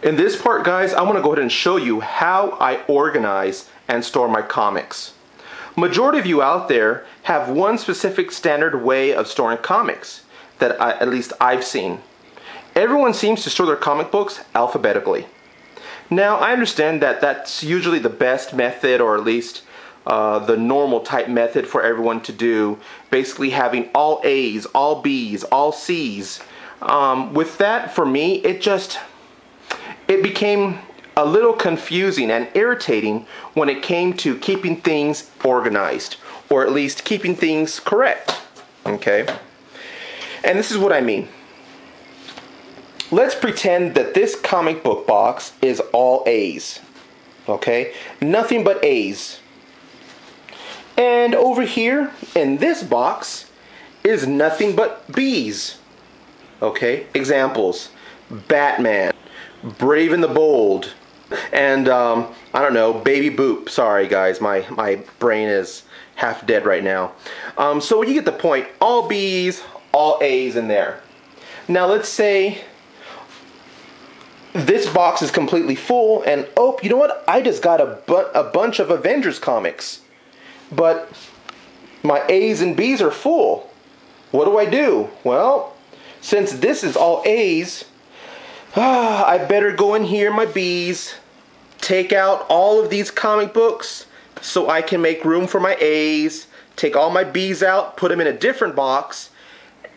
In this part, guys, I want to go ahead and show you how I organize and store my comics. Majority of you out there have one specific standard way of storing comics that at least I've seen. Everyone seems to store their comic books alphabetically. Now, I understand that that's usually the best method, or at least the normal type method for everyone to do, basically having all A's, all B's, all C's. With that, for me, it became a little confusing and irritating when it came to keeping things organized, or at least keeping things correct, okay? And this is what I mean. Let's pretend that this comic book box is all A's, okay? Nothing but A's. And over here in this box is nothing but B's, okay? Examples: Batman, Brave and the Bold, and I don't know, Baby Boop. Sorry guys, my brain is half dead right now. So you get the point. All B's, all A's in there. Now let's say this box is completely full, and oh, you know what? I just got a bunch of Avengers comics, but my A's and B's are full. What do I do? Well, since this is all A's, I better go in here, my B's, take out all of these comic books so I can make room for my A's, take all my B's out, put them in a different box,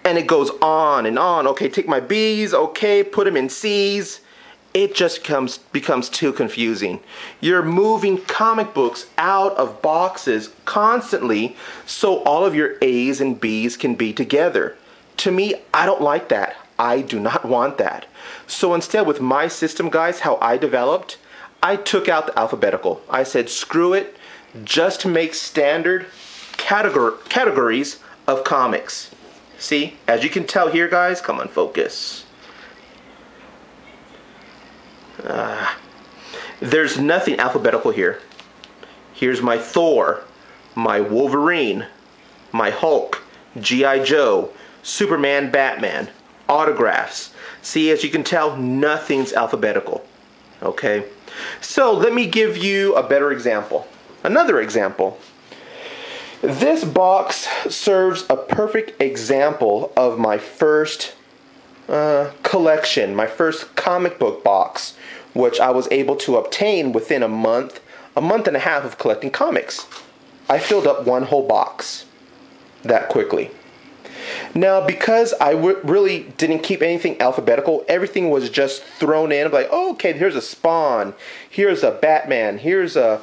and it goes on and on. Okay, take my B's, okay, put them in C's. It just becomes too confusing. You're moving comic books out of boxes constantly so all of your A's and B's can be together. To me, I don't like that. I do not want that. So instead, with my system, guys, how I developed, I took out the alphabetical. I said, screw it, just make standard categories of comics. See, as you can tell here, guys, come on, focus. There's nothing alphabetical here. Here's my Thor, my Wolverine, my Hulk, G.I. Joe, Superman, Batman, autographs. See, as you can tell, nothing's alphabetical. Okay? So let me give you a better example. Another example. This box serves a perfect example of my first collection, my first comic book box, which I was able to obtain within a month and a half of collecting comics. I filled up one whole box that quickly. Now, because I really didn't keep anything alphabetical, everything was just thrown in. Like, oh, okay, here's a Spawn, here's a Batman, here's a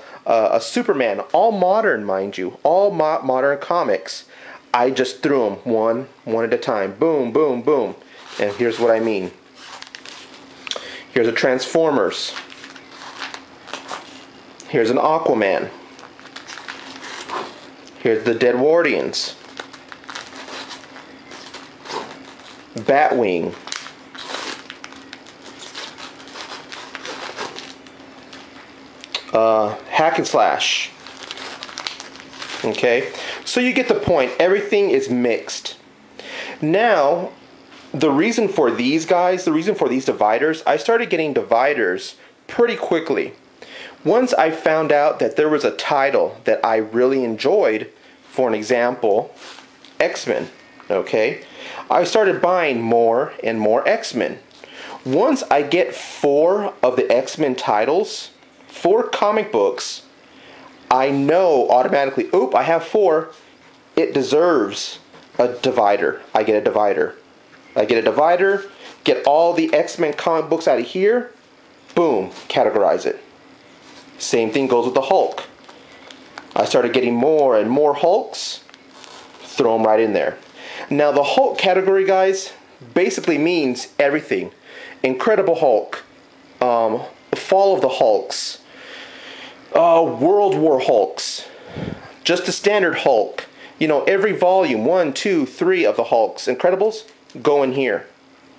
Superman, all modern, mind you, all modern comics. I just threw them one at a time. Boom, boom, boom. And here's what I mean. Here's a Transformers. Here's an Aquaman. Here's the Deadwardians. Batwing. Hack and Slash. Okay, so you get the point. Everything is mixed. Now, the reason for these guys, the reason for these dividers, I started getting dividers pretty quickly. Once I found out that there was a title that I really enjoyed, for an example, X-Men, okay, I started buying more and more X-Men. Once I get 4 of the X-Men titles, 4 comic books, I know automatically, oop, I have 4, it deserves a divider. I get a divider. I get a divider, get all the X-Men comic books out of here, boom, categorize it. Same thing goes with the Hulk. I started getting more and more Hulks, throw them right in there. Now the Hulk category, guys, basically means everything. Incredible Hulk, Fall of the Hulks, World War Hulks, just the standard Hulk. You know, every volume, 1, 2, 3 of the Hulks, Incredibles, go in here.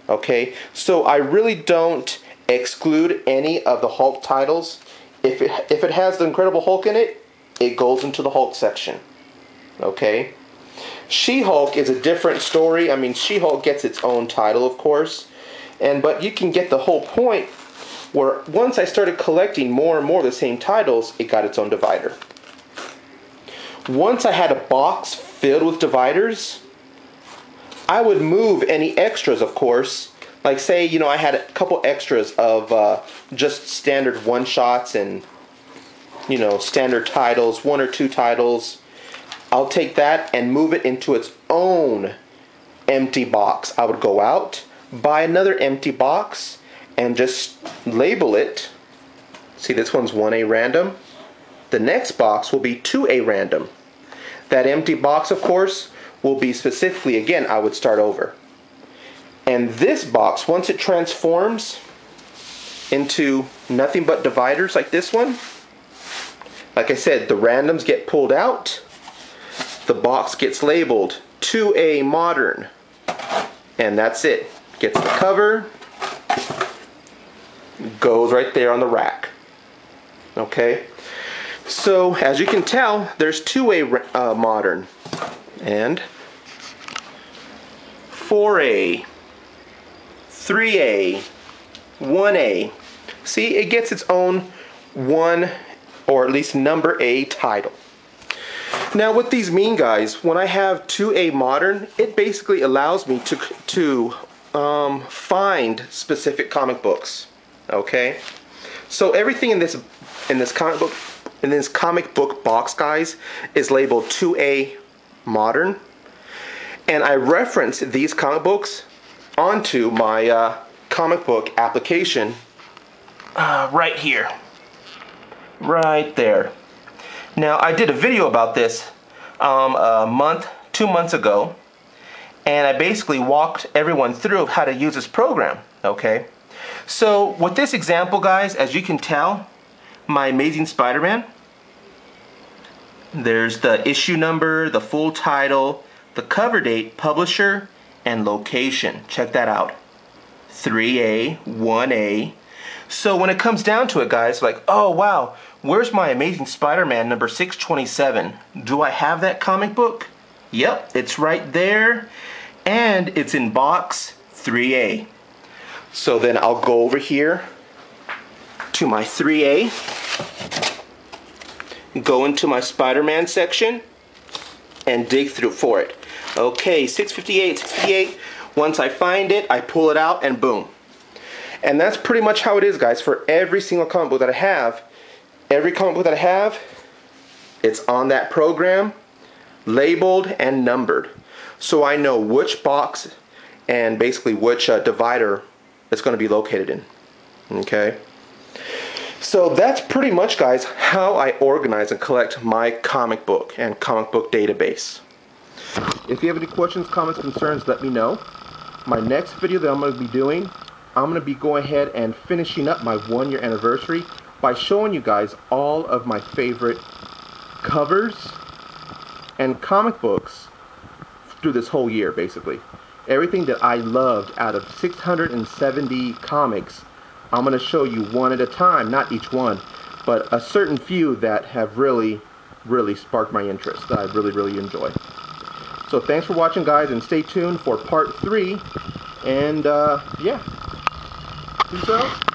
Okay, so I really don't exclude any of the Hulk titles. If it has the Incredible Hulk in it, it goes into the Hulk section. Okay, She-Hulk is a different story. I mean, She-Hulk gets its own title, of course, but you can get the whole point where once I started collecting more and more of the same titles, it got its own divider. Once I had a box filled with dividers, I would move any extras, of course. Like say, you know, I had a couple extras of just standard one-shots and, you know, standard titles, 1 or 2 titles. I'll take that and move it into its own empty box. I would go out, buy another empty box, and just label it. See, this one's 1A random. The next box will be 2A random. That empty box, of course, will be specifically, again, I would start over. And this box, once it transforms into nothing but dividers like this one, like I said, the randoms get pulled out, the box gets labeled 2A modern, and that's it. Gets the cover, goes right there on the rack. Okay, so as you can tell, there's 2A modern and 4A, 3A, 1A. See, it gets its own 1 or at least number A title. Now what these mean, guys, when I have 2A modern, it basically allows me to find specific comic books. Okay, so everything in this comic book box, guys, is labeled 2A modern, and I reference these comic books onto my comic book application right here, right there. Now I did a video about this a month, 2 months ago, and I basically walked everyone through how to use this program. Okay, so with this example, guys, as you can tell, my Amazing Spider-Man, there's the issue number, the full title, the cover date, publisher, and location. Check that out. 3A, 1A. So when it comes down to it, guys, like, oh wow, where's my Amazing Spider-Man number 627? Do I have that comic book? Yep, it's right there, and it's in box 3A. So then I'll go over here to my 3A, go into my Spider-Man section, and dig through for it. Okay, 658. Once I find it, I pull it out, and boom. And that's pretty much how it is, guys, for every single comic book that I have. Every comic book that I have, it's on that program, labeled and numbered. So I know which box and basically which divider it's going to be located in. Okay? So that's pretty much, guys, how I organize and collect my comic book and comic book database. If you have any questions, comments, concerns, let me know. My next video that I'm going to be doing, I'm going to be going ahead and finishing up my 1-year anniversary by showing you guys all of my favorite covers and comic books through this whole year, basically. Everything that I loved out of 670 comics, I'm going to show you one at a time, not each one, but a certain few that have really sparked my interest, that I really enjoy. So thanks for watching, guys, and stay tuned for part 3, and yeah, peace out.